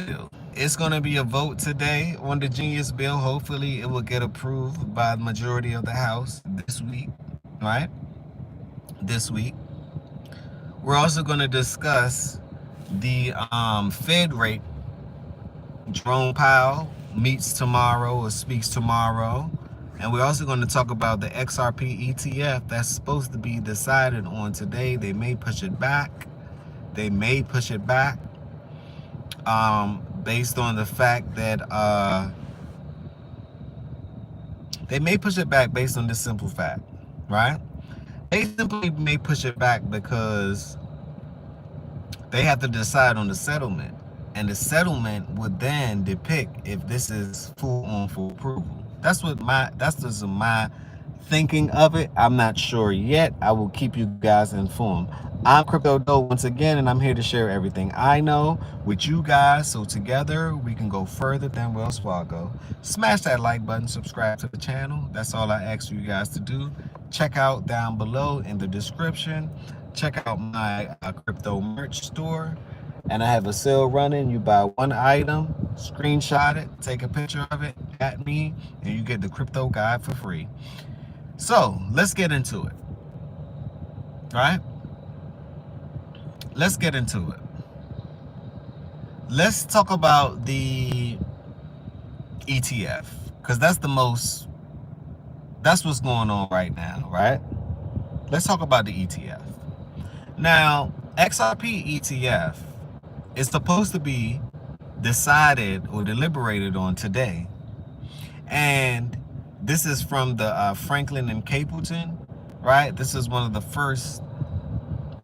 bill. It's going to be a vote today on the Genius bill. Hopefully, it will get approved by the majority of the House this week, right? This week. We're also going to discuss the Fed rate. Jerome Powell meets tomorrow or speaks tomorrow. And we're also going to talk about the XRP ETF that's supposed to be decided on today. They may push it back. They may push it back based on the fact that they may push it back based on this simple fact, right? They simply may push it back because they have to decide on the settlement. And the settlement would then depict if this is full on for approval. That's just my thinking of it. I'm not sure yet. I will keep you guys informed. I'm Crypto Doe once again, and I'm here to share everything I know with you guys, so together we can go further than Wells Fargo. Smash that like button, subscribe to the channel. That's all I ask you guys to do. Check out down below in the description. Check out my crypto merch store. And I have a sale running. You buy one item, screenshot it, take a picture of it, at me, and you get the crypto guide for free. So let's get into it. All right? Let's get into it. Let's talk about the ETF, because that's what's going on right now, right? Let's talk about the ETF. Now, XRP ETF is supposed to be decided or deliberated on today. And this is from the Franklin and Capleton, right? This is one of the first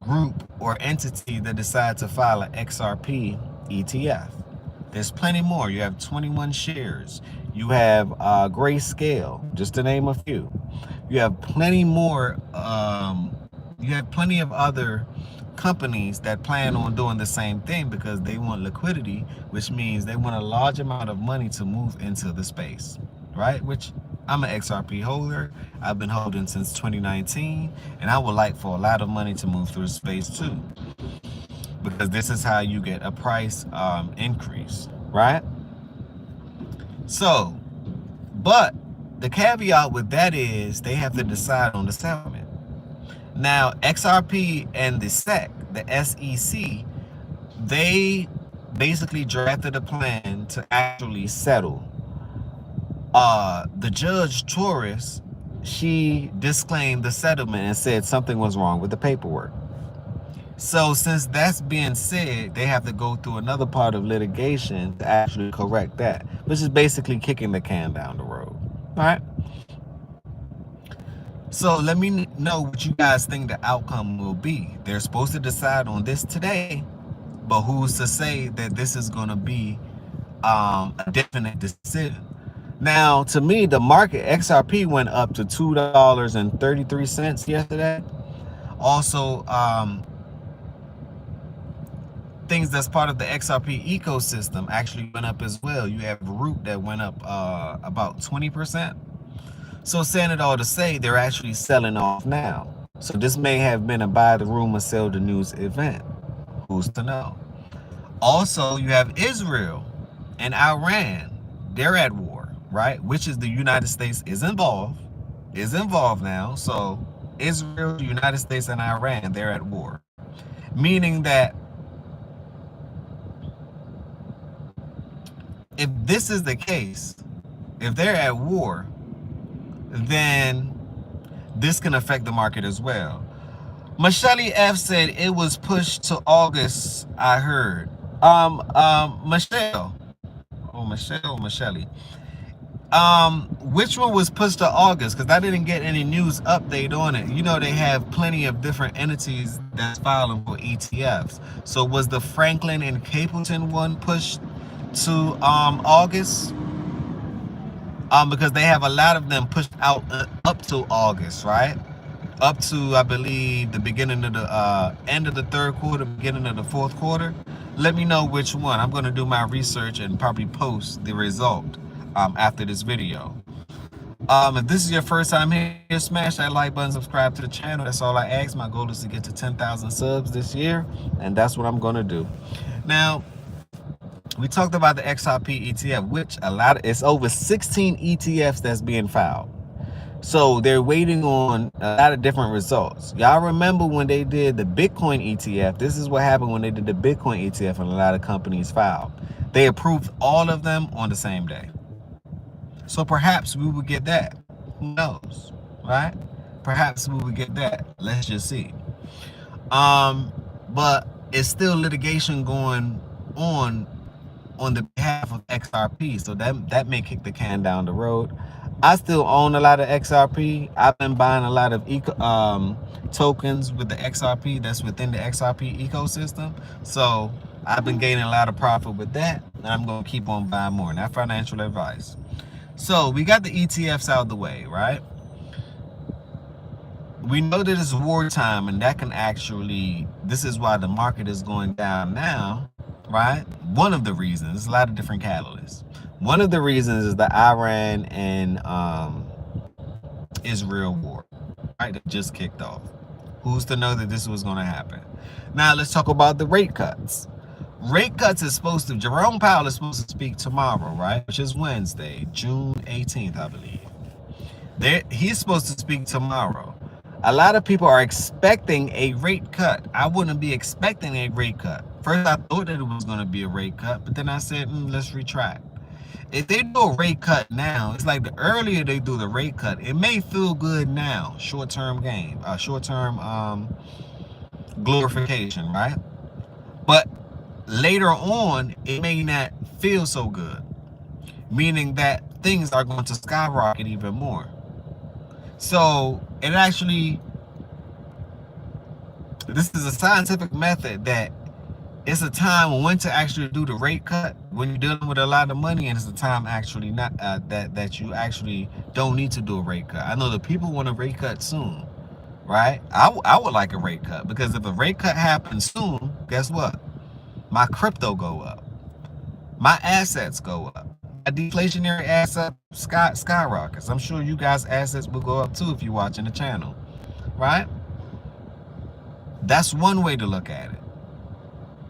group or entity that decided to file an XRP ETF. There's plenty more. You have 21 shares. You have Grayscale, just to name a few. You have plenty more. You have plenty of other companies that plan on doing the same thing because they want liquidity, which means they want a large amount of money to move into the space, right? Which I'm an XRP holder. I've been holding since 2019, and I would like for a lot of money to move through the space too, because this is how you get a price increase, right? So, but the caveat with that is they have to decide on the settlement. Now, XRP and the SEC, they basically drafted a plan to actually settle. The judge, Torres, she disclaimed the settlement and said something was wrong with the paperwork. So since that's being said, they have to go through another part of litigation to actually correct that, which is basically kicking the can down the road. All right? So let me know what you guys think the outcome will be. They're supposed to decide on this today, but who's to say that this is going to be a definite decision? Now, to me, the market XRP went up to $2.33 yesterday. Also, things that's part of the XRP ecosystem actually went up as well. You have Root that went up about 20%. So saying it all to say, they're actually selling off now. So this may have been a buy the rumor, sell the news event. Who's to know? Also, you have Israel and Iran. They're at war, right? Which is the United States is involved now. So Israel, the United States, and Iran, they're at war. Meaning that if this is the case, if they're at war, then this can affect the market as well. Michelle F said it was pushed to August, I heard. Michelle. Which one was pushed to August? Because I didn't get any news update on it. You know, they have plenty of different entities that's filing for ETFs. So was the Franklin and Capleton one pushed to August? Because they have a lot of them pushed out up to August, right? Up to, I believe, the beginning of the end of the third quarter, beginning of the fourth quarter. Let me know which one. I'm going to do my research and probably post the result after this video. If this is your first time here, smash that like button, subscribe to the channel. That's all I ask. My goal is to get to 10,000 subs this year, and that's what I'm going to do. Now, We talked about the XRP ETF, which it's over 16 ETFs that's being filed. So they're waiting on a lot of different results. Y'all remember when they did the Bitcoin ETF? This is what happened when they did the Bitcoin ETF and a lot of companies filed. They approved all of them on the same day. So perhaps we would get that. Who knows, right? Perhaps we would get that. Let's just see. But it's still litigation going on the behalf of XRP, so that may kick the can down the road. I still own a lot of XRP. I've been buying a lot of tokens with the XRP that's within the XRP ecosystem. So I've been gaining a lot of profit with that, and I'm going to keep on buying more. Not financial advice. So we got the ETFs out of the way, right? We know that it's wartime, and that can actually, this is why the market is going down now, right? One of the reasons, there's a lot of different catalysts. One of the reasons is the Iran and Israel war, right? That just kicked off. Who's to know that this was going to happen? Now let's talk about the rate cuts. Rate cuts is supposed to, Jerome Powell is supposed to speak tomorrow, right? Which is Wednesday, June 18th, I believe. He's supposed to speak tomorrow. A lot of people are expecting a rate cut. I wouldn't be expecting a rate cut. First, I thought that it was going to be a rate cut, but then I said, let's retract. If they do a rate cut now, it's like the earlier they do the rate cut, it may feel good now, short-term gain, short-term glorification, right? But later on, it may not feel so good, meaning that things are going to skyrocket even more. So it actually, this is a scientific method that it's a time when to actually do the rate cut when you're dealing with a lot of money, and it's a time actually not that you actually don't need to do a rate cut. I know that people want a rate cut soon, right? I would like a rate cut, because if a rate cut happens soon, guess what? My crypto go up, my assets go up. A deflationary asset skyrockets. I'm sure you guys' assets will go up too if you're watching the channel, right? That's one way to look at it.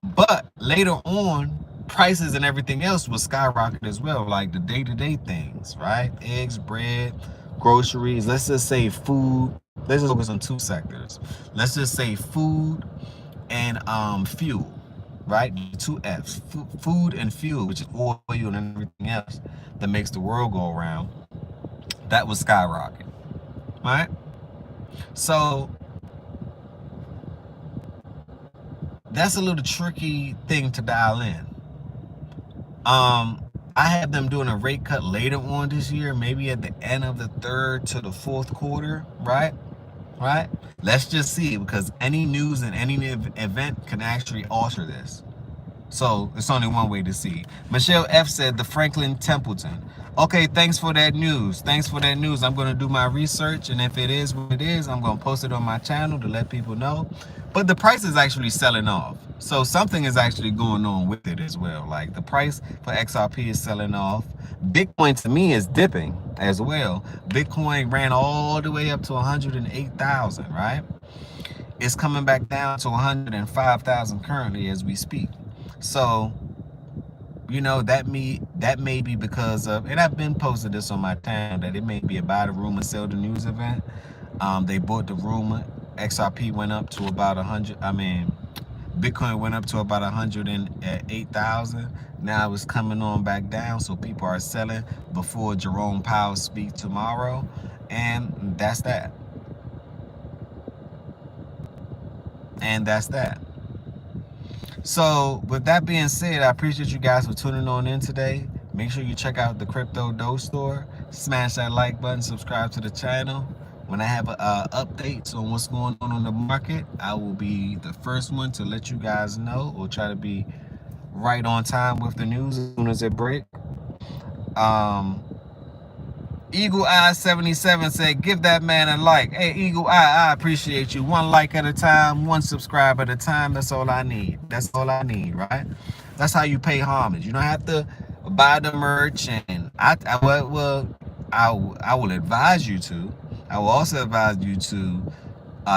But later on, prices and everything else will skyrocket as well, like the day-to-day things, right? Eggs, bread, groceries. Let's just say food. Let's just focus on two sectors. Let's just say food and fuel. Right, two F's, food and fuel, which is oil and everything else that makes the world go around. That was skyrocket, right? So that's a little tricky thing to dial in. I have them doing a rate cut later on this year, maybe at the end of the third to the fourth quarter, right? Right? Let's just see, because any news and any event can actually alter this. So it's only one way to see. Michelle F said the Franklin Templeton. Okay, thanks for that news. Thanks for that news. I'm going to do my research, and if it is what it is, I'm going to post it on my channel to let people know. But the price is actually selling off. So something is actually going on with it as well. Like the price for XRP is selling off. Bitcoin to me is dipping as well. Bitcoin ran all the way up to 108,000, right? It's coming back down to 105,000 currently as we speak. So, you know, that may be because of, and I've been posted this on my channel, that it may be a buy the rumor, sell the news event. They bought the rumor. XRP went up to about 100. Bitcoin went up to about 108,000. Now it's coming on back down, so people are selling before Jerome Powell speaks tomorrow, and that's that. And that's that. So with that being said, I appreciate you guys for tuning on in today. Make sure you check out the Crypto Dough Store. Smash that like button, subscribe to the channel. When I have updates on what's going on the market, I will be the first one to let you guys know, or try to be right on time with the news as soon as it breaks. Eagle Eye 77 said, give that man a like. Hey, Eagle Eye, I appreciate you. One like at a time, one subscribe at a time. That's all I need. That's all I need, right? That's how you pay homage. You don't have to buy the merch, and I will advise you to. I will also advise you to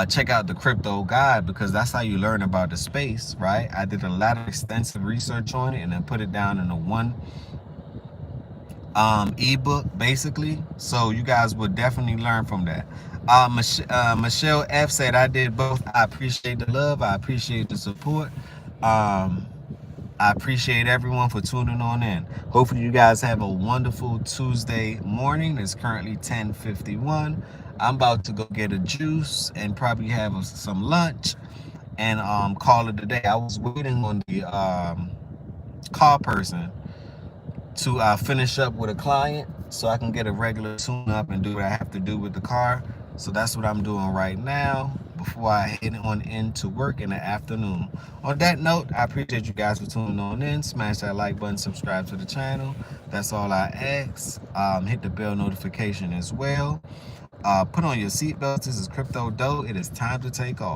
check out the crypto guide, because that's how you learn about the space, right? I did a lot of extensive research on it and then put it down in a one ebook basically, so you guys would definitely learn from that. Michelle F said, I did both. I appreciate the love, I appreciate the support. I appreciate everyone for tuning on in. Hopefully you guys have a wonderful Tuesday morning. It's currently 10:51. I'm about to go get a juice and probably have some lunch and call it a day. I was waiting on the car person to finish up with a client so I can get a regular tune up and do what I have to do with the car. So that's what I'm doing right now before I head on into work in the afternoon. On that note, I appreciate you guys for tuning on in. Smash that like button, subscribe to the channel. That's all I ask. Hit the bell notification as well. Put on your seatbelts. This is Crypto Doe. It is time to take off.